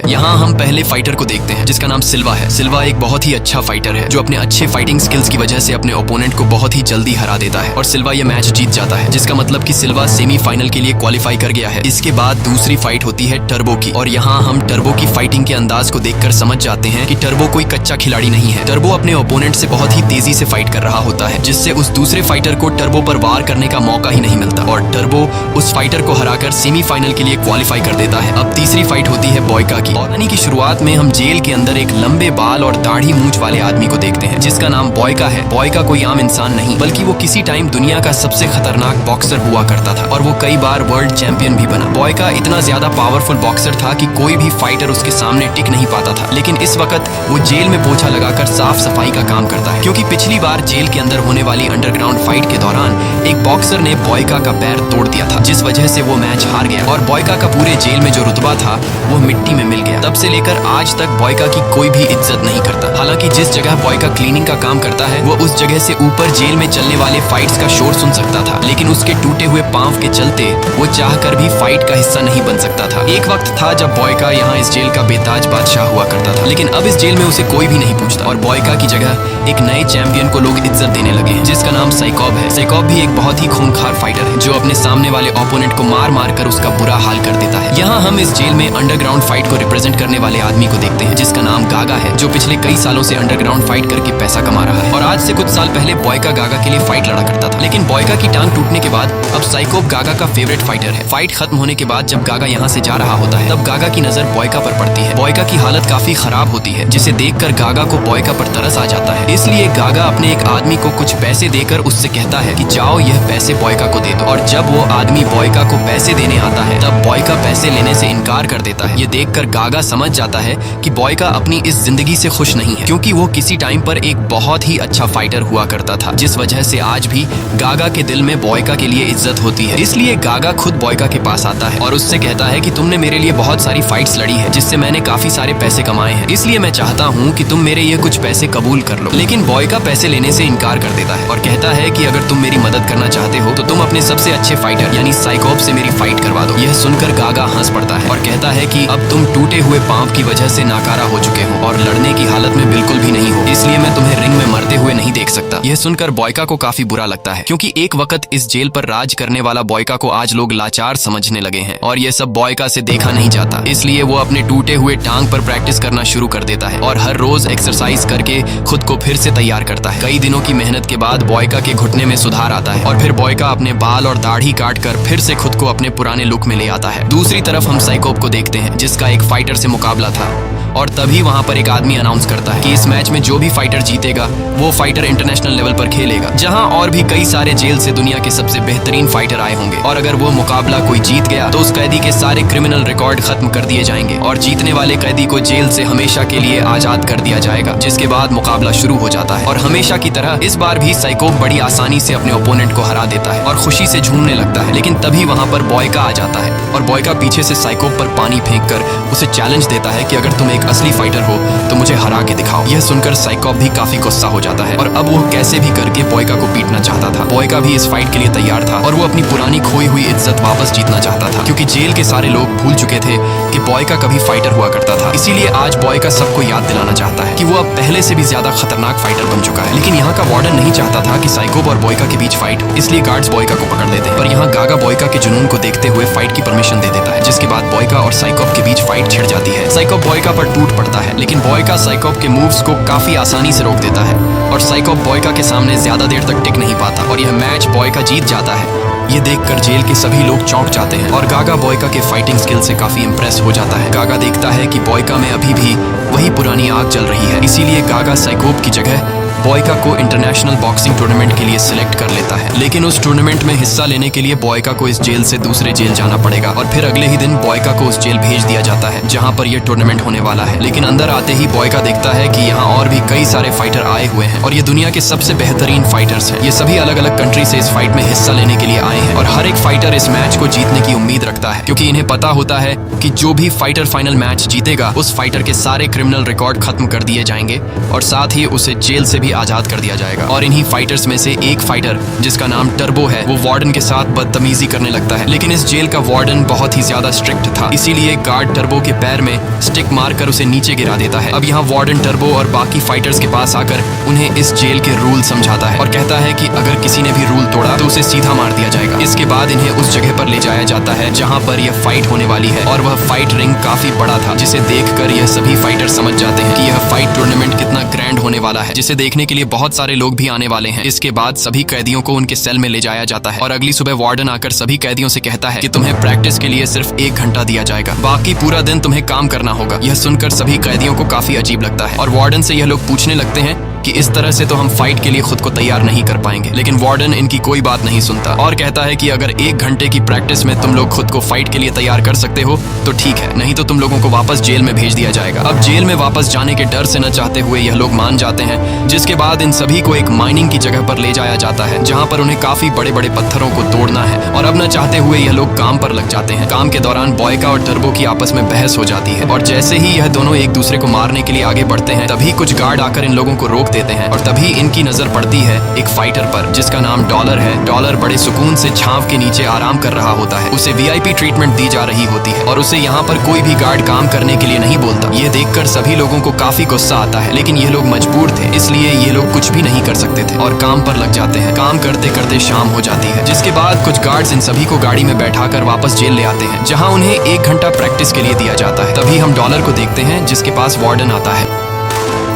यहाँ हम पहले फाइटर को देखते हैं जिसका नाम सिल्वा है। सिल्वा एक बहुत ही अच्छा फाइटर है जो अपने अच्छे फाइटिंग स्किल्स की वजह से अपने ओपोनेंट को बहुत ही जल्दी हरा देता है और सिल्वा ये मैच जीत जाता है, जिसका मतलब कि सिल्वा सेमीफाइनल के लिए क्वालिफाई कर गया है। इसके बाद दूसरी फाइट होती है टर्बो की और यहाँ हम टर्बो की फाइटिंग के अंदाज को देखकर समझ जाते हैं कि टर्बो कोई कच्चा खिलाड़ी नहीं है। टर्बो अपने ओपोनेंट से बहुत ही तेजी से फाइट कर रहा होता है, जिससे उस दूसरे फाइटर को टर्बो पर वार करने का मौका ही नहीं मिलता और टर्बो उस फाइटर को हराकर सेमीफाइनल के लिए क्वालिफाई कर देता है। अब तीसरी फाइट होती है बॉयका की। कहानी की शुरुआत में हम जेल के अंदर एक लंबे बाल और दाढ़ी मूंछ वाले आदमी को देखते हैं जिसका नाम बॉयका है। बॉयका कोई आम इंसान नहीं बल्कि वो किसी टाइम दुनिया का सबसे खतरनाक बॉक्सर हुआ करता था और वो कई बार वर्ल्ड चैंपियन भी बना। बॉयका इतना ज्यादा पावरफुल बॉक्सर था कि कोई भी फाइटर उसके सामने टिक नहीं पाता था, लेकिन इस वक्त वो जेल में पोछा लगाकर साफ सफाई का काम करता है, क्योंकि पिछली बार जेल के अंदर होने वाली अंडरग्राउंड फाइट के दौरान एक बॉक्सर ने बॉयका का पैर तोड़ दिया था, जिस वजह से वो मैच हार गया और बॉयका का पूरे जेल में जो रुतबा था वो मिट्टी में मिल गया। तब से लेकर आज तक बॉयका की कोई भी इज्जत नहीं करता। हालांकि जिस जगह बॉयका क्लीनिंग का काम करता है वो उस जगह से ऊपर जेल में चलने वाले फाइट्स का शोर सुन सकता था, लेकिन उसके टूटे हुए पांव के चलते वो चाहकर भी फाइट का हिस्सा नहीं बन सकता था। एक वक्त था जब बॉयका यहाँ इस जेल का बेताज बादशाह हुआ करता था, लेकिन अब इस जेल में उसे कोई भी नहीं पूछता और बॉयका की जगह एक नए चैंपियन को लोग इज्जत देने लगे हैं जिसका नाम साइकॉब है। साइकॉब भी एक बहुत ही खूंखार फाइटर है जो अपने सामने वाले ओपोनेंट को मार मार कर उसका बुरा हाल कर देता है। यहाँ हम इस जेल में अंडरग्राउंड फाइट को रिप्रेजेंट करने वाले आदमी को देखते हैं जिसका नाम गागा है, जो पिछले कई सालों से अंडरग्राउंड फाइट करके पैसा कमा रहा है और आज से कुछ साल पहले बॉयका गागा के लिए फाइट लड़ा करता था, लेकिन बॉयका की टांग टूटने के बाद अब साइकॉब गागा का फेवरेट फाइटर है। फाइट खत्म होने के बाद जब गागा यहाँ से जा रहा होता है तब गागा की नजर बॉयका पर पड़ती है। बॉयका की हालत काफी खराब होती है जिसे देखकर गागा को बॉयका पर तरस आ जाता है, इसलिए गागा अपने एक आदमी को कुछ पैसे देकर उससे कहता है कि जाओ यह पैसे बॉयका को दे दो और जब वो आदमी बॉयका को पैसे देने आता है तब बॉयका पैसे लेने से इनकार कर देता है। ये देखकर गागा समझ जाता है कि बॉयका अपनी इस जिंदगी से खुश नहीं है, क्योंकि वो किसी टाइम पर एक बहुत ही अच्छा फाइटर हुआ करता था, जिस वजह से आज भी गागा के दिल में बॉयका के लिए इज्जत होती है। इसलिए गागा खुद बॉयका के पास आता है और उससे कहता है कि तुमने मेरे लिए बहुत सारी फाइट्स लड़ी है जिससे मैंने काफी सारे पैसे कमाए हैं, इसलिए मैं चाहता हूँ कि तुम मेरे ये कुछ पैसे कबूल कर लो। लेकिन बॉयका पैसे लेने से इनकार कर देता है और कहता है कि अगर तुम मेरी मदद करना चाहते हो तो तुम अपने सबसे अच्छे फाइटर यानी साइकॉब से मेरी फाइट करवा दो। यह सुनकर गागा हंस पड़ता है और कहता है कि अब तुम टूटे हुए पांव की वजह से नाकारा हो चुके हो और लड़ने की हालत में बिल्कुल भी नहीं हो, इसलिए मैं तुम्हें रिंग में मरते हुए नहीं देख सकता। यह सुनकर बॉयका को काफी बुरा लगता है, क्योंकि एक वक्त इस जेल पर राज करने वाला बॉयका को आज लोग लाचार समझने लगे हैं और ये सब बॉयका से देखा नहीं जाता। इसलिए वो अपने टूटे हुए टांग पर प्रैक्टिस करना शुरू कर देता है और हर रोज एक्सरसाइज करके खुद को फिर से तैयार करता है। कई दिनों की मेहनत के बाद बॉयका के घुटने में सुधार आता है और फिर बॉयका अपने बाल और दाढ़ी काट कर फिर से खुद को अपने पुराने लुक में ले आता है। दूसरी तरफ हम साइकॉब को देखते हैं जिसका एक फाइटर से मुकाबला था और तभी वहां पर एक आदमी अनाउंस करता है कि इस मैच में जो भी फाइटर जीतेगा वो फाइटर इंटरनेशनल लेवल पर खेलेगा, जहां और भी कई सारे जेल से दुनिया के सबसे बेहतरीन फाइटर आए होंगे और अगर वो मुकाबला कोई जीत गया तो उस कैदी के सारे क्रिमिनल रिकॉर्ड खत्म कर दिए जाएंगे और जीतने वाले कैदी को जेल से हमेशा के लिए आजाद कर दिया जाएगा, जिसके बाद मुकाबला शुरू हो जाता है और हमेशा की तरह इस बार भी साइकॉब बड़ी आसानी से अपने ओपोनेंट को हरा देता है और खुशी से झूमने लगता है। लेकिन तभी वहां पर बॉयका आ जाता है और बॉयका पीछे से साइकॉब पर पानी फेंक कर उसे चैलेंज देता है कि अगर तुम एक असली फाइटर हो तो मुझे हरा के दिखाओ। यह सुनकर साइकॉब भी काफी गुस्सा हो जाता है और अब वो कैसे भी करके बॉयका को पीटना चाहता था। बॉयका भी इस फाइट के लिए तैयार था और वो अपनी पुरानी खोई हुई इज्जत वापस जीतना चाहता था, क्योंकि जेल के सारे लोग भूल चुके थे कि बॉयका कभी फाइटर हुआ करता था। इसीलिए आज बॉयका सबको याद दिलाना चाहता है कि वो अब पहले से भी ज्यादा खतरनाक फाइटर बन चुका है। लेकिन यहाँ का वार्डन नहीं चाहता था कि साइकॉब और बॉयका के बीच फाइट हो, इसलिए गार्ड्स बॉयका को पकड़ लेते हैं। पर यहाँ गागा बॉयका के जुनून को देखते हुए फाइट की परमिशन दे देता है, जिसके बाद बॉयका और साइकॉब के बीच फाइट छिड़ जाती है। साइकॉब बॉयका पर टूट पड़ता है, लेकिन बॉयका साइकॉब के मूव्स को काफी आसानी से रोक देता है और साइकॉब बॉयका के सामने ज्यादा देर तक टिक नहीं पाता और यह मैच बॉयका जीत जाता है। ये देखकर जेल के सभी लोग चौंक जाते हैं और गागा बॉयका के फाइटिंग स्किल से काफी इंप्रेस हो जाता है। गागा देखता है कि बॉयका में अभी भी वही पुरानी आग जल रही है, इसीलिए गागा साइकॉब की जगह बॉयका को इंटरनेशनल बॉक्सिंग टूर्नामेंट के लिए सिलेक्ट कर लेता है। लेकिन उस टूर्नामेंट में हिस्सा लेने के लिए बॉयका को इस जेल से दूसरे जेल जाना पड़ेगा और फिर अगले ही दिन बॉयका को उस जेल भेज दिया जाता है जहां पर यह टूर्नामेंट होने वाला है। लेकिन अंदर आते ही बॉयका देखता है कि यहाँ और भी कई सारे फाइटर आए हुए हैं और ये दुनिया के सबसे बेहतरीन फाइटर्स हैं। ये सभी अलग अलग कंट्री से इस फाइट में हिस्सा लेने के लिए आए हैं और हर एक फाइटर इस मैच को जीतने की उम्मीद रखता है, क्योंकि इन्हें पता होता है कि जो भी फाइटर फाइनल मैच जीतेगा उस फाइटर के सारे क्रिमिनल रिकॉर्ड खत्म कर दिए जाएंगे और साथ ही उसे जेल से भी आजाद कर दिया जाएगा। और इन्हीं फाइटर्स में से एक फाइटर जिसका नाम टर्बो है वो वार्डन के साथ बदतमीजी करने लगता है। लेकिन इस जेल का वार्डन बहुत ही ज्यादा स्ट्रिक्ट था, इसीलिए गार्ड टर्बो के पैर में स्टिक मारकर उसे नीचे गिरा देता है। अब यहाँ वार्डन टर्बो और बाकी फाइटर्स के पास आकर उन्हें इस जेल के रूल समझाता है और कहता है कि अगर किसी ने भी रूल तोड़ा तो उसे सीधा मार दिया जाएगा। इसके बाद इन्हें उस जगह पर ले जाया जाता है जहाँ पर यह फाइट होने वाली है और वह फाइट रिंग काफी बड़ा था, जिसे देखकर यह सभी फाइटर समझ जाते हैं कि यह फाइट टूर्नामेंट कितना ग्रैंड होने वाला है, जिसे देखने के लिए बहुत सारे लोग भी आने वाले हैं। इसके बाद सभी कैदियों को उनके सेल में ले जाया जाता है और अगली सुबह वार्डन आकर सभी कैदियों से कहता है कि तुम्हें प्रैक्टिस के लिए सिर्फ 1 घंटा दिया जाएगा, बाकी पूरा दिन तुम्हें काम करना होगा। यह सुनकर सभी कैदियों को काफी अजीब लगता है और वार्डन से यह लोग पूछने लगते हैं कि इस तरह से तो हम फाइट के लिए खुद को तैयार नहीं कर पाएंगे। लेकिन वार्डन इनकी कोई बात नहीं सुनता और कहता है कि अगर 1 घंटे की प्रैक्टिस में तुम लोग खुद को फाइट के लिए तैयार कर सकते हो तो ठीक है, नहीं तो तुम लोगों को वापस जेल में भेज दिया जाएगा। अब जेल में वापस जाने के डर से न चाहते हुए यह लोग मान जाते हैं, जिसके बाद इन सभी को एक माइनिंग की जगह पर ले जाया जाता है जहाँ पर उन्हें काफी बड़े बड़े पत्थरों को तोड़ना है। और अब न चाहते हुए यह लोग काम पर लग जाते हैं। काम के दौरान बॉयका और टर्बो की आपस में बहस हो जाती है और जैसे ही यह दोनों एक दूसरे को मारने के लिए आगे बढ़ते हैं तभी कुछ गार्ड आकर इन लोगों को रोक देते हैं और तभी इनकी नजर पड़ती है एक फाइटर पर जिसका नाम डॉलर है। डॉलर बड़े सुकून से छांव के नीचे आराम कर रहा होता है, उसे वीआईपी ट्रीटमेंट दी जा रही होती है और उसे यहाँ पर कोई भी गार्ड काम करने के लिए नहीं बोलता। ये देखकर सभी लोगों को काफी गुस्सा आता है, लेकिन ये लोग मजबूर थे, इसलिए ये लोग कुछ भी नहीं कर सकते थे और काम पर लग जाते हैं। काम करते करते शाम हो जाती है, जिसके बाद कुछ गार्ड्स इन सभी को गाड़ी में बैठाकर वापस जेल ले आते हैं जहाँ उन्हें 1 घंटा प्रैक्टिस के लिए दिया जाता है। तभी हम डॉलर को देखते हैं जिसके पास वार्डन आता है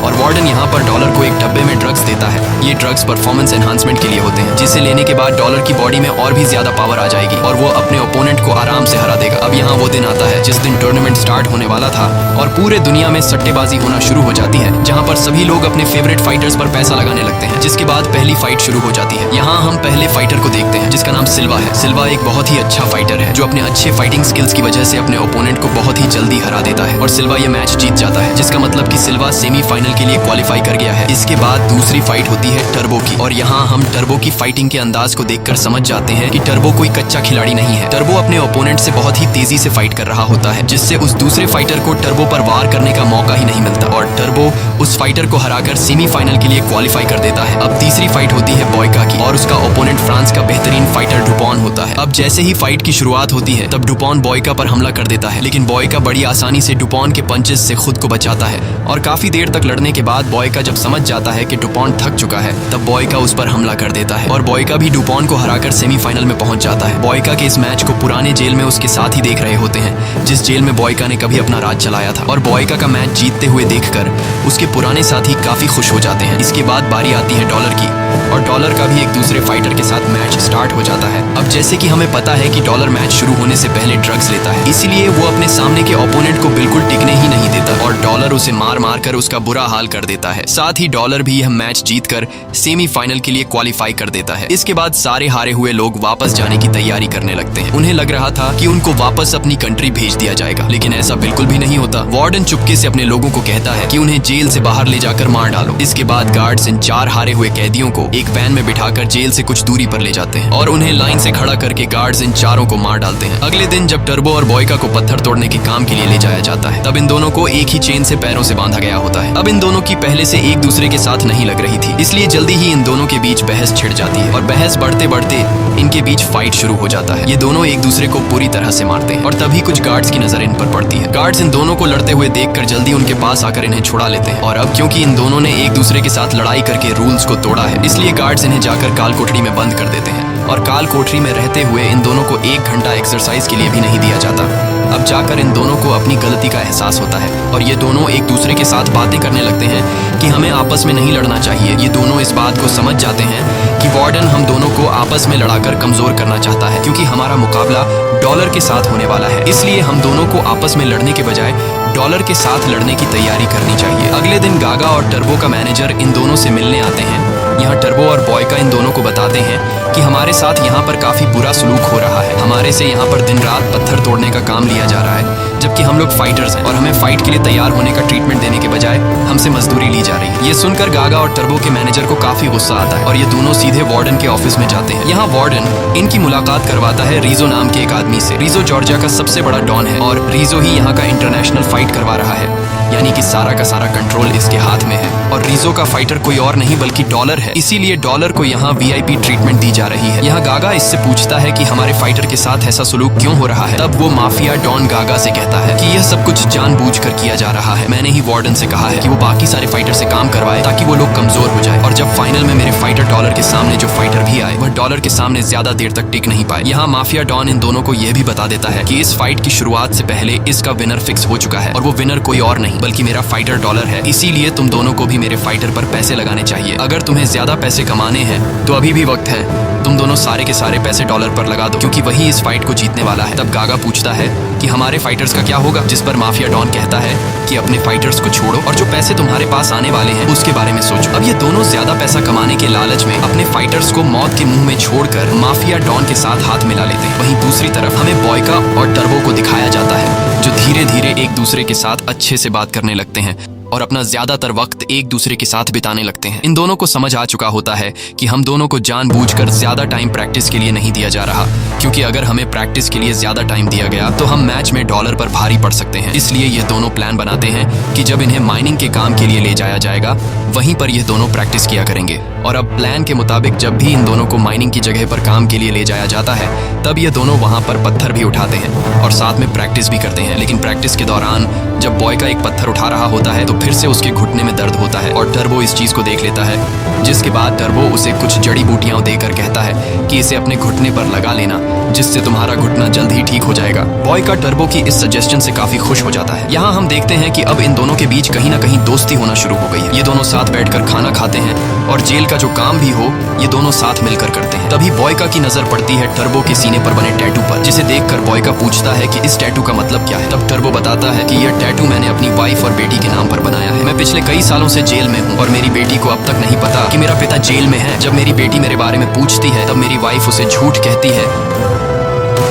और वार्डन यहाँ पर डॉलर को एक डब्बे में ड्रग्स देता है। ये ड्रग्स परफॉर्मेंस एनहांसमेंट के लिए होते हैं, जिसे लेने के बाद डॉलर की बॉडी में और भी ज्यादा पावर आ जाएगी और वो अपने ओपोनेंट को आराम से हरा देगा। अब यहाँ वो दिन आता है जिस दिन टूर्नामेंट स्टार्ट होने वाला था और पूरे दुनिया में सट्टेबाजी होना शुरू हो जाती है, जहाँ पर सभी लोग अपने फेवरेट फाइटर्स पर पैसा लगाने लगते हैं। जिसके बाद पहली फाइट शुरू हो जाती है। यहाँ हम पहले फाइटर को देखते हैं जिसका नाम सिल्वा है। सिल्वा एक बहुत ही अच्छा फाइटर है जो अपने अच्छे फाइटिंग स्किल्स की वजह से अपने ओपोनेंट को बहुत ही जल्दी हरा देता है और सिल्वा ये मैच जीत जाता है, जिसका मतलब कि सिल्वा सेमीफाइनल के लिए क्वालिफाई कर गया है। इसके बाद दूसरी फाइट होती है टर्बो की और यहाँ हम टर्बो की फाइटिंग के अंदाज को देखकर समझ जाते हैं कि टर्बो कोई कच्चा खिलाड़ी नहीं है। टर्बो अपने ओपोनेंट से बहुत ही तेजी से फाइट कर रहा होता है, जिससे उस दूसरे फाइटर को टर्बो पर वार करने का मौका ही नहीं मिलता और टर्बो उस फाइटर को हराकर सेमीफाइनल के लिए क्वालिफाई कर देता है। अब तीसरी फाइट होती है बॉयका की और उसका ओपोनेंट फ्रांस का बेहतरीन फाइटर डुपॉन होता है। अब जैसे ही फाइट की शुरुआत होती है तब डुपॉन बॉयका पर हमला कर देता है, लेकिन बॉयका बड़ी आसानी से डुपॉन के पंचेस से खुद को बचाता है और काफी देर तक लड़ने के बाद बॉयका जब समझ जाता है कि डुपॉन थक चुका है तब बॉयका उस पर हमला कर देता है और बॉयका भी डुपॉन को हराकर सेमीफाइनल में पहुंच जाता है। बॉयका के इस मैच को पुराने जेल में उसके साथ ही देख रहे होते हैं जिस जेल में बॉयका ने कभी अपना राज चलाया था और बॉयका का मैच जीतते हुए देखकर उसके पुराने साथी काफी खुश हो जाते हैं। इसके बाद बारी आती है डॉलर की और डॉलर का भी एक दूसरे फाइटर के साथ मैच स्टार्ट हो जाता है। अब जैसे कि हमें पता है कि डॉलर मैच शुरू होने से पहले ड्रग्स लेता है, इसीलिए वो अपने सामने के ओपोनेंट को बिल्कुल टिकने ही नहीं देता और डॉलर उसे मार मार कर उसका बुरा हाल कर देता है। साथ ही डॉलर भी यह मैच जीतकर सेमीफाइनल के लिए क्वालिफाई कर देता है। इसके बाद सारे हारे हुए लोग वापस जाने की तैयारी करने लगते हैं। उन्हें लग रहा था कि उनको वापस अपनी कंट्री भेज दिया जाएगा, लेकिन ऐसा बिल्कुल भी नहीं होता। वार्डन चुपके से अपने लोगों को कहता है कि उन्हें जेल से बाहर ले जाकर मार डालो। इसके बाद गार्ड्स इन 4 हारे हुए कैदियों को एक वैन में बिठाकर जेल से कुछ दूरी पर ले जाते हैं और उन्हें लाइन से खड़ा करके गार्ड्स इन चारों को मार डालते हैं। अगले दिन जब टर्बो और बॉयका को पत्थर तोड़ने के काम के लिए ले जाया जाता है तब इन दोनों को एक ही चेन से पैरों से बांधा गया होता है। अब इन दोनों की पहले से एक दूसरे के साथ नहीं लग रही थी, इसलिए जल्दी ही इन दोनों के बीच बहस छिड़ जाती है और बहस बढ़ते बढ़ते इनके बीच फाइट शुरू हो जाता है। ये दोनों एक दूसरे को पूरी तरह से मारते हैं और तभी कुछ गार्ड्स की नजर इन पर पड़ती है। गार्ड्स इन दोनों को लड़ते हुए देखकर जल्दी उनके पास आकर इन्हें छुड़ा लेते हैं और अब क्योंकि इन दोनों ने एक दूसरे के साथ लड़ाई करके रूल्स को तोड़ा है, इसलिए गार्ड्स इन्हें जाकर काल कोठरी में बंद कर देते हैं और काल कोठरी में रहते हुए इन दोनों को 1 घंटा एक्सरसाइज के लिए भी नहीं दिया जाता। अब जाकर इन दोनों को अपनी गलती का एहसास होता है और ये दोनों एक दूसरे के साथ बातें करने लगते हैं कि हमें आपस में नहीं लड़ना चाहिए। ये दोनों इस बात को समझ जाते हैं कि वार्डन हम दोनों को आपस में लड़ाकर कमजोर करना चाहता है, क्योंकि हमारा मुकाबला डॉलर के साथ होने वाला है। इसलिए हम दोनों को आपस में लड़ने के बजाय डॉलर के साथ लड़ने की तैयारी करनी चाहिए। अगले दिन गागा और टर्बो का मैनेजर इन दोनों से मिलने आते हैं। यहाँ टर्बो और बॉयका इन दोनों को बताते हैं कि हमारे साथ यहाँ पर काफी बुरा सलूक हो रहा है, हमारे से यहाँ पर दिन रात पत्थर तोड़ने का काम लिया जा रहा है, जबकि हम लोग फाइटर्स हैं और हमें फाइट के लिए तैयार होने का ट्रीटमेंट देने के बजाय हमसे मजदूरी ली जा रही है। ये सुनकर गागा और टर्बो के मैनेजर को काफी गुस्सा आता है और ये दोनों सीधे वार्डन के ऑफिस में जाते हैं। यहाँ वार्डन इनकी मुलाकात करवाता है रीजो नाम के एक आदमी से। रीजो जॉर्जिया का सबसे बड़ा डॉन है और रीजो ही यहाँ का इंटरनेशनल फाइट करवा रहा है, यानी कि सारा का सारा कंट्रोल इसके हाथ में है। और रीजो का फाइटर कोई और नहीं बल्कि डॉलर है, इसीलिए डॉलर को यहाँ VIP ट्रीटमेंट दी जा रही है। यहाँ गागा इससे पूछता है कि हमारे फाइटर के साथ ऐसा सलूक क्यों हो रहा है। तब वो माफिया डॉन गागा से कहता है कि यह सब कुछ जानबूझकर किया जा रहा है। मैंने ही वार्डन से कहा है कि वो बाकी सारे फाइटर से काम करवाए ताकि वो लोग कमजोर हो जाए, और जब फाइनल में मेरे फाइटर डॉलर के सामने जो फाइटर भी आए वह डॉलर के सामने ज्यादा देर तक टिक नहीं पाए। यहाँ माफिया डॉन इन दोनों को यह भी बता देता है कि इस फाइट की शुरुआत से पहले इसका विनर फिक्स हो चुका है और वो विनर कोई और नहीं बल्कि मेरा फाइटर डॉलर है। इसीलिए तुम दोनों को भी मेरे फाइटर पर पैसे लगाने चाहिए। अगर तुम्हें ज्यादा पैसे कमाने हैं तो अभी भी वक्त है, तुम दोनों सारे के सारे पैसे डॉलर पर लगा दो, क्योंकि वही इस फाइट को जीतने वाला है। तब गागा पूछता है कि हमारे फाइटर्स का क्या होगा, जिस पर माफिया डॉन कहता है कि अपने फाइटर्स को छोड़ो और जो पैसे तुम्हारे पास आने वाले हैं उसके बारे में सोचो। अब ये दोनों ज्यादा पैसा कमाने के लालच में अपने फाइटर्स को मौत के मुंह में छोड़कर माफिया डॉन के साथ हाथ मिला लेते हैं। वहीं दूसरी तरफ हमें बॉयका और टर्बो को दिखाया जाता है जो धीरे धीरे एक दूसरे के साथ अच्छे से बात करने लगते हैं और अपना ज्यादातर वक्त एक दूसरे के साथ बिताने लगते हैं। इन दोनों को समझ आ चुका होता है कि हम दोनों को जानबूझकर ज्यादा टाइम प्रैक्टिस के लिए नहीं दिया जा रहा, क्योंकि अगर हमें प्रैक्टिस के लिए ज्यादा टाइम दिया गया तो हम मैच में डॉलर पर भारी पड़ सकते हैं। इसलिए ये दोनों प्लान बनाते हैं कि जब इन्हें माइनिंग के काम के लिए ले जाया जाएगा वहीं पर ये दोनों प्रैक्टिस किया करेंगे। और अब प्लान के मुताबिक जब भी इन दोनों को माइनिंग की जगह पर काम के लिए ले जाया जाता है तब ये दोनों वहां पर पत्थर भी उठाते हैं और साथ में प्रैक्टिस भी करते हैं। लेकिन प्रैक्टिस के दौरान जब बॉय का एक पत्थर उठा रहा होता है तो फिर से उसके घुटने में दर्द होता है और टर्बो इस चीज को देख लेता है, जिसके बाद टर्बो उसे कुछ जड़ी बूटियां देकर कहता है कि इसे अपने घुटने पर लगा लेना, जिससे तुम्हारा घुटना जल्द ही ठीक हो जाएगा। बॉय का टर्बो की इस सजेशन से काफी खुश हो जाता है। यहाँ हम देखते हैं कि अब इन दोनों के बीच कहीं ना कहीं दोस्ती होना शुरू हो गई है। ये दोनों साथ बैठकर खाना खाते हैं और जेल का जो काम भी हो ये दोनों साथ मिलकर करते हैं। तभी बॉयका की नजर पड़ती है टर्बो के सीने पर बने टैटू पर, जिसे देखकर बॉयका पूछता है कि इस टैटू का मतलब क्या है। तब टर्बो बताता है कि यह टैटू मैंने अपनी वाइफ और बेटी के नाम पर बनाया है। मैं पिछले कई सालों से जेल में हूँ और मेरी बेटी को अब तक नहीं पता कि मेरा पिता जेल में है। जब मेरी बेटी मेरे बारे में पूछती है तब मेरी वाइफ उसे झूठ कहती है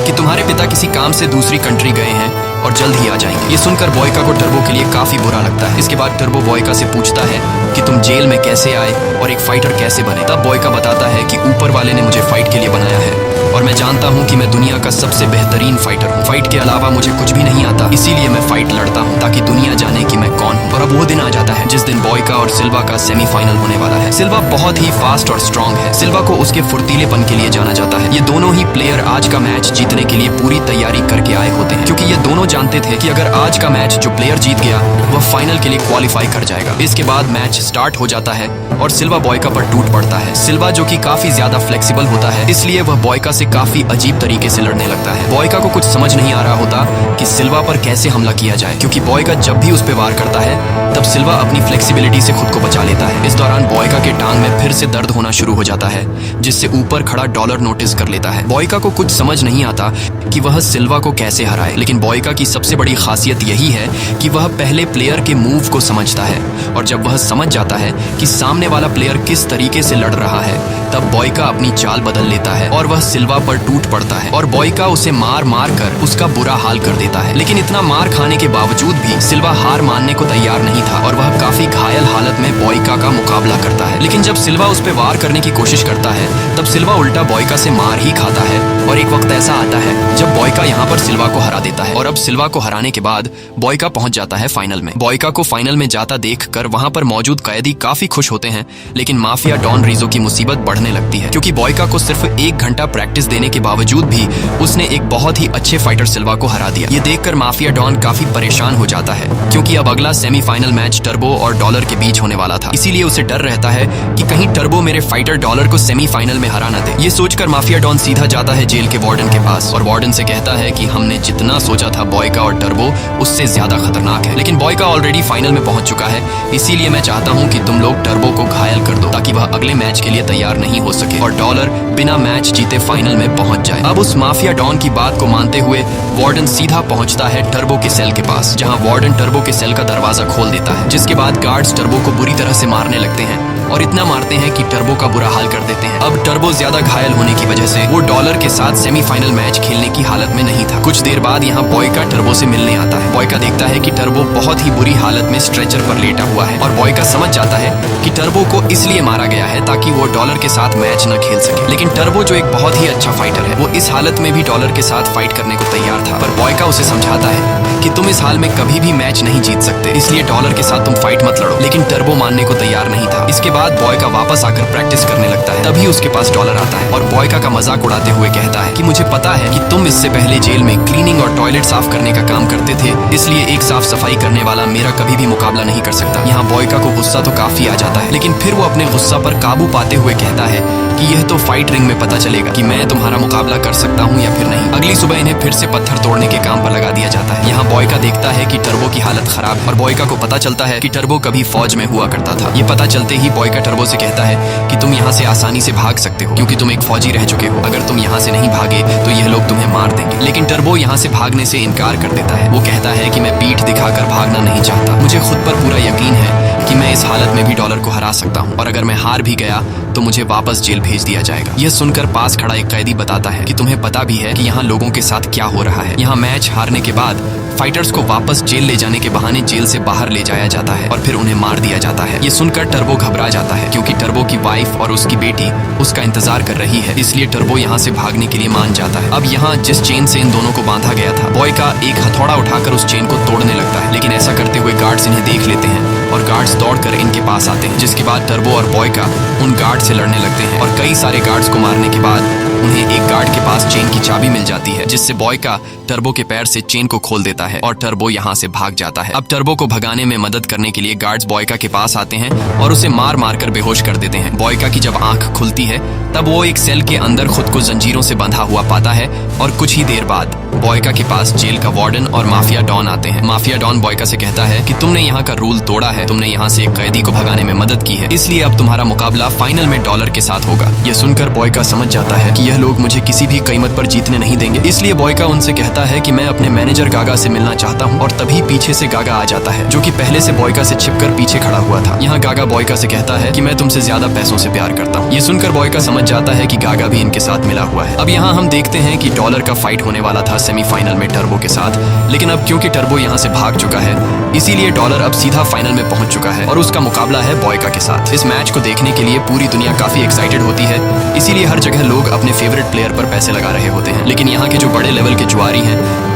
कि तुम्हारे पिता किसी काम से दूसरी कंट्री गए हैं और जल्द ही आ जाएंगे। ये सुनकर बॉयका को टर्बो के लिए काफी बुरा लगता है। इसके बाद टर्बो बॉयका से पूछता है कि तुम जेल में कैसे आए और एक फाइटर कैसे बने। तब बॉयका बताता है कि ऊपर वाले ने मुझे फाइट के लिए बनाया है और मैं जानता हूँ कि मैं दुनिया का सबसे बेहतरीन फाइटर हूँ। फाइट के अलावा मुझे कुछ भी नहीं आता, इसीलिए मैं फाइट लड़ता हूँ ताकि दुनिया जाने कि मैं कौन हूँ। और अब वो दिन आ जाता है जिस दिन बॉयका और सिल्वा का सेमीफाइनल होने वाला है। सिल्वा बहुत ही फास्ट और स्ट्रांग है। सिल्वा को उसके फुर्तीलेपन के लिए जाना जाता है। ये दोनों ही प्लेयर आज का मैच जीतने के लिए पूरी तैयारी करके आए होते हैं, क्योंकि ये दोनों जानते थे कि अगर आज का मैच जो प्लेयर जीत गया वह फाइनल के लिए क्वालिफाई कर जाएगा। इसके बाद मैच स्टार्ट हो जाता है और सिल्वा बॉयका पर टूट पड़ता है। सिल्वा जो कि काफी ज्यादा फ्लेक्सिबल होता है, इसलिए वह बॉयका से काफी अजीब तरीके से लड़ने लगता है। बॉयका को कुछ समझ नहीं आ रहा होता कि सिल्वा पर कैसे हमला किया जाए, क्योंकि बॉयका जब भी उस पर वार करता है तब सिल्वा अपनी फ्लेक्सिबिलिटी से खुद को बचा लेता है। इस दौरान बॉयका के टांग में फिर से दर्द होना शुरू हो जाता है, जिससे ऊपर खड़ा डॉलर नोटिस कर लेता है। बॉयका को कुछ समझ नहीं आता कि वह सिल्वा को कैसे हराए, लेकिन बॉयका की सबसे बड़ी खासियत यही है कि वह पहले प्लेयर के मूव को समझता है और जब वह समझ जाता है कि सामने वाला प्लेयर किस तरीके से लड़ रहा है तब बॉयका अपनी चाल बदल लेता है और वह सिल्वा पर टूट पड़ता है और बॉयका उसे मार मार कर उसका बुरा हाल कर देता है। लेकिन इतना मार खाने के बावजूद भी सिल्वा हार मानने को तैयार नहीं था और वह काफी घायल हालत में बॉयका का मुकाबला करता है। लेकिन जब सिल्वा उस पर वार करने की कोशिश करता है तब सिल्वा उल्टा बॉयका से मार ही खाता है और एक वक्त ऐसा आता है जब बॉयका यहाँ पर सिल्वा को हरा देता है। और अब सिल्वा को हराने के बाद बॉयका पहुंच जाता है फाइनल में। बॉयका को फाइनल में जाता देखकर वहां पर मौजूद कैदी काफी खुश होते हैं, लेकिन माफिया डॉन रीजो की मुसीबत बढ़ने लगती है, क्योंकि बॉयका को सिर्फ 1 घंटा प्रैक्टिस देने के बावजूद भी उसने एक बहुत ही अच्छे फाइटर सिल्वा को हरा दिया। ये देखकर माफिया डॉन काफी परेशान हो जाता है, क्योंकि अब अगला सेमीफाइनल मैच टर्बो और डॉलर के बीच होने वाला था। इसीलिए उसे डर रहता है कि कहीं टर्बो मेरे फाइटर डॉलर को सेमीफाइनल में हरा न दे। ये सोचकर माफिया डॉन सीधा जाता है जेल के वार्डन के पास और वार्डन से कहता है कि हमने जितना सोचा था बॉयका और टर्बो उससे ज्यादा खतरनाक है, लेकिन बॉयका ऑलरेडी फाइनल में पहुंच चुका है, इसीलिए मैं चाहता हूं कि तुम लोग टर्बो को घायल कर दो ताकि वह अगले मैच के लिए तैयार नहीं हो सके और डॉलर बिना मैच जीते फाइनल में पहुंच जाए। अब उस माफिया डॉन की बात को मानते हुए वार्डन सीधा पहुंचता है टर्बो के सेल के पास, जहां वार्डन टर्बो के सेल का दरवाजा खोल देता है, जिसके बाद गार्ड्स टर्बो को बुरी तरह से मारने लगते हैं और इतना मारते हैं कि टर्बो का बुरा हाल कर देते हैं। अब टर्बो ज्यादा घायल होने की वजह से वो डॉलर के साथ सेमीफाइनल मैच खेलने की हालत में नहीं था। कुछ देर बाद यहाँ बॉयका टर्बो से मिलने आता है। बॉयका देखता है कि टर्बो बहुत ही बुरी हालत में स्ट्रेचर पर लेटा हुआ है और बॉयका समझ जाता है कि टर्बो को इसलिए मारा गया है ताकि वो डॉलर के साथ मैच न खेल सके। लेकिन टर्बो जो एक बहुत ही अच्छा फाइटर है, वो इस हालत में भी डॉलर के साथ फाइट करने को तैयार था। पर बॉयका उसे समझाता है कि तुम इस हाल में कभी भी मैच नहीं जीत सकते, इसलिए डॉलर के साथ तुम फाइट मत लड़ो। लेकिन टर्बो मानने को तैयार नहीं था। इसके बाद बॉयका वापस आकर प्रैक्टिस करने लगता है। तभी उसके पास डॉलर आता है और बॉयका का मजाक उड़ाते हुए कहता है कि मुझे पता है कि तुम इससे पहले जेल में क्लीनिंग और टॉयलेट साफ करने का काम करते थे, इसलिए एक साफ सफाई करने वाला मेरा कभी भी मुकाबला नहीं कर सकता। यहाँ बॉयका को गुस्सा तो काफी आ जाता है, लेकिन फिर वो अपने गुस्सा पर काबू पाते हुए कहता है कि यह तो फाइट रिंग में पता चलेगा कि मैं तुम्हारा मुकाबला कर सकता हूँ या फिर नहीं। अगली सुबह इन्हें फिर से पत्थर तोड़ने के काम पर लगा दिया जाता है। यहाँ बॉयका देखता है कि टर्बो की हालत खराब है और बॉयका को पता चलता है कि टर्बो कभी फौज में हुआ करता था। ये पता चलते ही बॉयका टर्बो से कहता है कि तुम यहाँ से आसानी से भाग सकते हो क्योंकि तुम एक फौजी रह चुके हो। अगर तुम यहाँ से नहीं भागे तो यह लोग तुम्हें मार देंगे। लेकिन टर्बो यहाँ से भागने से इनकार कर देता है। वो कहता है कि मैं पीठ दिखाकर भागना नहीं चाहता, मुझे खुद पर पूरा यकीन है कि मैं इस हालत में भी डॉलर को हरा सकता हूँ और अगर मैं हार भी गया तो मुझे वापस जेल भेज दिया जाएगा। यह सुनकर पास खड़ा एक कैदी बताता है कि तुम्हें पता भी है कि यहाँ लोगों के साथ क्या हो रहा है। यहाँ मैच हारने के बाद फाइटर्स को वापस जेल ले जाने के बहाने जेल से बाहर ले जाया जाता है और फिर उन्हें मार दिया जाता है। ये सुनकर टर्बो घबरा जाता है क्योंकि टर्बो की वाइफ और उसकी बेटी उसका इंतजार कर रही है, इसलिए टर्बो यहाँ से भागने के लिए मान जाता है। अब यहाँ जिस चेन से इन दोनों को बांधा गया था, बॉयका एक हथौड़ा उठाकर उस चेन को तोड़ने लगता है, लेकिन ऐसा करते हुए गार्ड्स इन्हें देख लेते हैं और गार्ड्स दौड़कर इनके पास आते हैं। जिसके बाद टर्बो और बॉयका उन गार्ड से लड़ने लगते हैं और कई सारे गार्ड्स को मारने के बाद उन्हें एक गार्ड के पास चेन की चाबी मिल जाती है, जिससे बॉयका टर्बो के पैर से चेन को खोल देता है और टर्बो यहाँ से भाग जाता है। अब टर्बो को भगाने में मदद करने के लिए गार्ड्स बॉयका के पास आते हैं और उसे मार मार कर बेहोश कर देते हैं। बॉयका की जब आंख खुलती है तब वो एक सेल के अंदर खुद को जंजीरों से बंधा हुआ पाता है और कुछ ही देर बाद बॉयका के पास जेल का वार्डन और माफिया डॉन आते हैं। माफिया डॉन बॉयका से कहता है कि तुमने यहाँ का रूल तोड़ा है, तुमने यहाँ से एक कैदी को भगाने में मदद की है, इसलिए अब तुम्हारा मुकाबला फाइनल में डॉलर के साथ होगा। यह सुनकर बॉयका समझ जाता है कि यह लोग मुझे किसी भी कीमत पर जीतने नहीं देंगे, इसलिए बॉयका उनसे कहता है कि मैं अपने मैनेजर गागा से मिलना चाहता हूँ और तभी पीछे से गागा आ जाता है, जो कि पहले से बॉयका से छिपकर पीछे खड़ा हुआ था। यहाँ गागा बॉयका से कहता है कि मैं तुमसे ज्यादा पैसों से प्यार करता हूँ। ये सुनकर बॉयका समझ जाता है कि गागा भी इनके साथ मिला हुआ है। अब यहाँ हम देखते हैं कि डॉलर का फाइट होने वाला था सेमीफाइनल में टर्बो के साथ, लेकिन अब क्योंकि टर्बो यहाँ से भाग चुका है, इसीलिए डॉलर अब सीधा फाइनल में पहुंच चुका है और उसका मुकाबला है बॉयका के साथ। इस मैच को देखने के लिए पूरी दुनिया काफी एक्साइटेड होती है, इसीलिए हर जगह लोग अपने फेवरेट प्लेयर पर पैसे लगा रहे होते हैं। लेकिन यहाँ के जो बड़े लेवल के जुआरी हैं,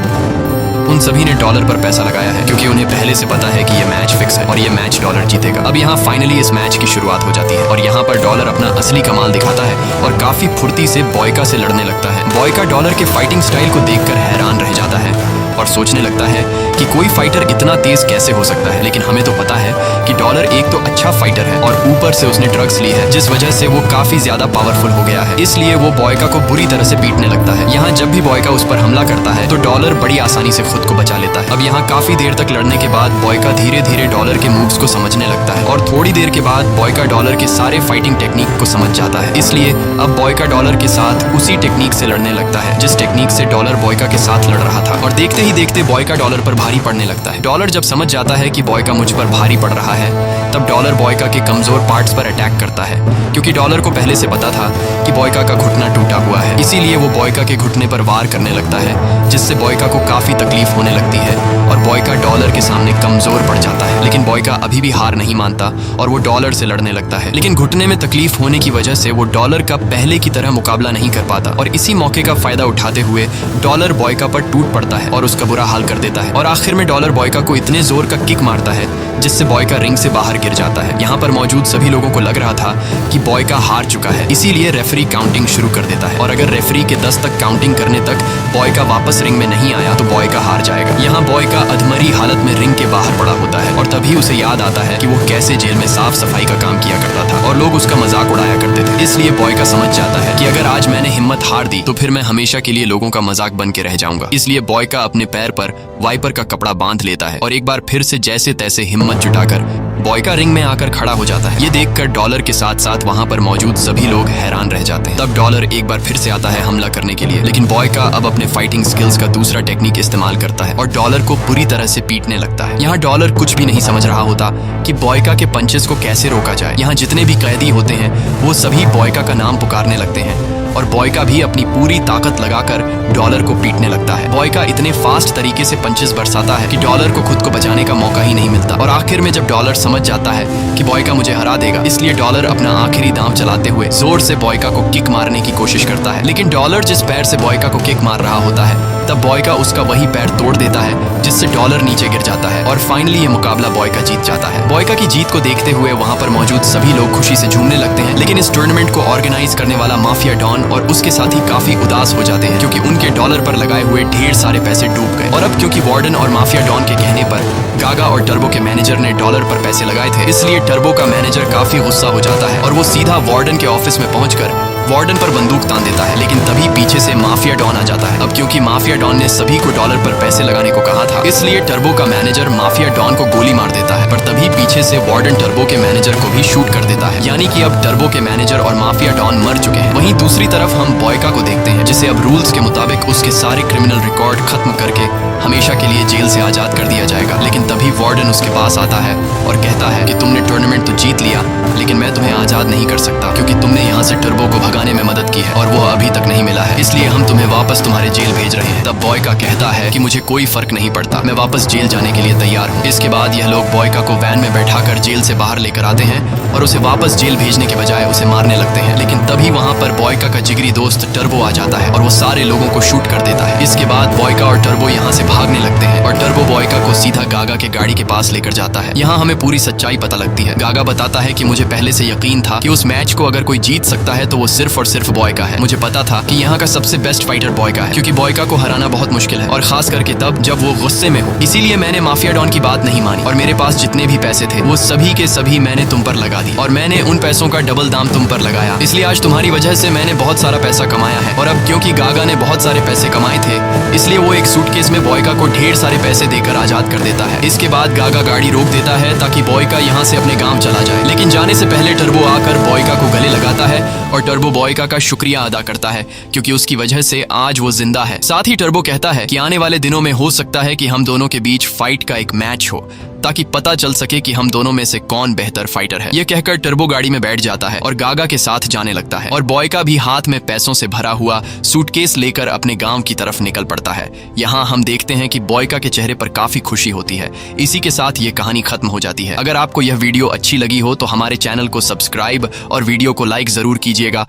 उन सभी ने डॉलर पर पैसा लगाया है क्योंकि उन्हें पहले से पता है कि ये मैच फिक्स है और ये मैच डॉलर जीतेगा। अब यहाँ फाइनली इस मैच की शुरुआत हो जाती है और यहाँ पर डॉलर अपना असली कमाल दिखाता है और काफी फुर्ती से बॉयका से लड़ने लगता है। बॉयका डॉलर के फाइटिंग स्टाइल को देखकर हैरान रह जाता है और सोचने लगता है कि कोई फाइटर इतना तेज कैसे हो सकता है। लेकिन हमें तो पता है कि डॉलर एक तो अच्छा फाइटर है और ऊपर से उसने ड्रग्स ली है, जिस वजह से वो काफी ज्यादा पावरफुल हो गया है, इसलिए वो बॉयका को बुरी तरह से पीटने लगता है। यहाँ जब भी बॉयका उस पर हमला करता है तो डॉलर बड़ी आसानी से खुद को बचा लेता है। अब यहाँ काफी देर तक लड़ने के बाद बॉयका धीरे धीरे डॉलर के मूव्स को समझने लगता है और थोड़ी देर के बाद बॉयका डॉलर के सारे फाइटिंग टेक्निक को समझ जाता है, इसलिए अब बॉयका डॉलर के साथ उसी टेक्निक से लड़ने लगता है जिस टेक्निक से डॉलर बॉयका के साथ लड़ रहा था। और देखते ही देखते बॉयका डॉलर पर भारी पड़ने लगता है। डॉलर जब समझ जाता है कि बॉयका मुझ पर भारी पड़ रहा है, तब डॉलर बॉयका के कमजोर पार्ट्स पर अटैक करता है, क्योंकि डॉलर को पहले से पता था कि बॉयका का घुटना टूटा हुआ है, इसीलिए वो बॉयका के घुटने पर वार करने लगता है, जिससे बॉयका को काफी तकलीफ होने लगती है और बॉयका डॉलर के सामने कमजोर पड़ जाता है। लेकिन बॉयका अभी भी हार नहीं मानता और वो डॉलर से लड़ने लगता है, लेकिन घुटने में तकलीफ होने की वजह से वो डॉलर का पहले की तरह मुकाबला नहीं कर पाता और इसी मौके का फायदा उठाते हुए डॉलर बॉयका पर टूट पड़ता है और उसका बुरा हाल कर देता है और आखिर में डॉलर बॉयका को इतने जोर का किक मारता है जिससे बॉयका रिंग से बाहर गिर जाता है। यहाँ पर मौजूद सभी लोगों को लग रहा था कि बॉयका हार चुका है, इसीलिए रेफरी काउंटिंग शुरू कर देता है और अगर रेफरी के 10 तक काउंटिंग करने तक बॉयका वापस रिंग में नहीं आया तो बॉयका हार जाएगा। यहाँ बॉयका अधमरी हालत में रिंग के बाहर पड़ा होता है और तभी उसे याद आता है कि वो कैसे जेल में साफ सफाई का काम किया करता था और लोग उसका मजाक उड़ाया करते थे, इसलिए बॉयका समझ जाता है कि अगर आज मैंने हिम्मत हार दी तो फिर मैं हमेशा के लिए लोगों का मजाक बन के रह जाऊंगा। इसलिए बॉयका अपने पैर पर वाइपर का कपड़ा बांध लेता है और एक बार फिर से जैसे तैसे हिम्मत जुटाकर बॉयका रिंग में आकर खड़ा हो जाता है। ये देखकर डॉलर के साथ साथ वहाँ पर मौजूद सभी लोग हैरान रह जाते हैं। तब डॉलर एक बार फिर से आता है हमला करने के लिए, लेकिन बॉयका अब अपने फाइटिंग स्किल्स का दूसरा टेक्निक इस्तेमाल करता है और डॉलर को बुरी तरह से पीटने लगता है। यहाँ डॉलर कुछ भी नहीं समझ रहा होता कि बॉयका के पंचेस को कैसे रोका जाए। यहाँ जितने भी कैदी होते हैं वो सभी बॉयका का नाम पुकारने लगते हैं और बॉयका भी अपनी पूरी ताकत लगाकर डॉलर को पीटने लगता है। बॉयका इतने फास्ट तरीके से पंचेस बरसाता है कि डॉलर को खुद को बचाने का मौका ही नहीं मिलता और आखिर में जब डॉलर समझ जाता है कि बॉयका मुझे हरा देगा, इसलिए डॉलर अपना आखिरी दांव चलाते हुए जोर से बॉयका को किक मारने की कोशिश करता है। लेकिन डॉलर जिस पैर से बॉयका को किक मार रहा होता है तब बॉयका उसका वही पैर तोड़ देता है जिससे डॉलर नीचे गिर जाता है और फाइनली ये मुकाबला बॉयका जीत जाता है। बॉयका की जीत को देखते हुए वहाँ पर मौजूद सभी लोग खुशी से झूमने लगते हैं, लेकिन इस टूर्नामेंट को ऑर्गेनाइज करने वाला माफिया डॉन और उसके साथी काफी उदास हो जाते हैं क्योंकि उनके डॉलर पर लगाए हुए ढेर सारे पैसे डूब गए। और अब क्योंकि वार्डन और माफिया डॉन के कहने पर गागा और टर्बो के मैनेजर ने डॉलर पर पैसे लगाए थे, इसलिए टर्बो का मैनेजर काफी गुस्सा हो जाता है और वो सीधा वार्डन के ऑफिस में पहुंचकर वार्डन पर बंदूक तान देता है। लेकिन तभी पीछे से माफिया डॉन आ जाता है। अब क्योंकि माफिया डॉन ने सभी को डॉलर पर पैसे लगाने को कहा था, इसलिए टर्बो का मैनेजर माफिया डॉन को गोली मार देता है, पर तभी पीछे से वार्डन टर्बो के मैनेजर को भी शूट कर देता है। यानी कि अब टर्बो के मैनेजर और माफिया डॉन मर चुके हैं। वहीं दूसरी तरफ हम बॉयका को देखते हैं जिसे अब रूल्स के मुताबिक उसके सारे क्रिमिनल रिकॉर्ड खत्म करके हमेशा के लिए जेल से आजाद कर दिया जाएगा। लेकिन तभी वार्डन उसके पास आता है और कहता है कि तुमने टूर्नामेंट तो जीत लिया, लेकिन मैं तुम्हें आजाद नहीं कर सकता क्योंकि तुमने यहाँ से टर्बो को भगाने में मदद की है और वो अभी तक नहीं मिला है, इसलिए हम तुम्हें वापस तुम्हारे जेल भेज रहे हैं। तब बॉयका कहता है कि मुझे कोई फर्क नहीं पड़ता, मैं वापस जेल जाने के लिए तैयार हूँ। इसके बाद यह लोग बॉयका को वैन में बैठाकर जेल से बाहर लेकर आते हैं और उसे वापस जेल भेजने के बजाय उसे मारने लगते हैं। लेकिन तभी वहाँ पर बॉयका का जिगरी दोस्त टर्बो आ जाता है और वो सारे लोगों को शूट कर देता है। इसके बाद बॉयका और टर्बो यहाँ से भागने लगते हैं और टर्बो बॉयका को सीधा गागा के गाड़ी के पास लेकर जाता है। यहाँ हमें पूरी सच्चाई पता लगती है। गागा बताता है कि मुझे पहले से यकीन था कि उस मैच को अगर कोई जीत सकता है तो वो सिर्फ और सिर्फ बॉयका है। मुझे पता था कि यहाँ का सबसे बेस्ट फाइटर बॉयका है क्योंकि बॉयका को हराना बहुत मुश्किल है और खास करके तब जब वो गुस्से में हो। इसीलिए मैंने माफिया डॉन की बात नहीं मानी और मेरे पास जितने भी पैसे थे वो सभी के सभी मैंने तुम पर लगा दी और मैंने उन पैसों का डबल दाम तुम पर लगाया। इसलिए आज तुम्हारी वजह से मैंने बहुत सारा पैसा कमाया है। और अब क्योंकि गागा ने बहुत सारे पैसे कमाए थे इसलिए वो एक सूटकेस में बॉयका को ढेर सारे पैसे देकर आजाद कर देता है। इसके बाद गागा गाड़ी रोक देता है ताकि बॉयका यहाँ से अपने गांव चला जाए, लेकिन जाने से पहले टर्बो आकर बॉयका को गले लगाता है और टर्बो बॉयका का शुक्रिया अदा करता है क्योंकि उसकी वजह से आज वो जिंदा है। साथ ही टर्बो कहता है कि आने वाले दिनों में हो सकता है कि हम दोनों के बीच फाइट का एक मैच हो ताकि पता चल सके कि हम दोनों में से कौन बेहतर फाइटर है। ये कहकर टर्बो गाड़ी में बैठ जाता है और गागा के साथ जाने लगता है और बॉयका भी हाथ में पैसों से भरा हुआ सूटकेस लेकर अपने गांव की तरफ निकल पड़ता है। यहाँ हम देखते हैं कि बॉयका के चेहरे पर काफी खुशी होती है। इसी के साथ ये कहानी खत्म हो जाती है। अगर आपको यह वीडियो अच्छी लगी हो तो हमारे चैनल को सब्सक्राइब और वीडियो को लाइक जरूर कीजिएगा।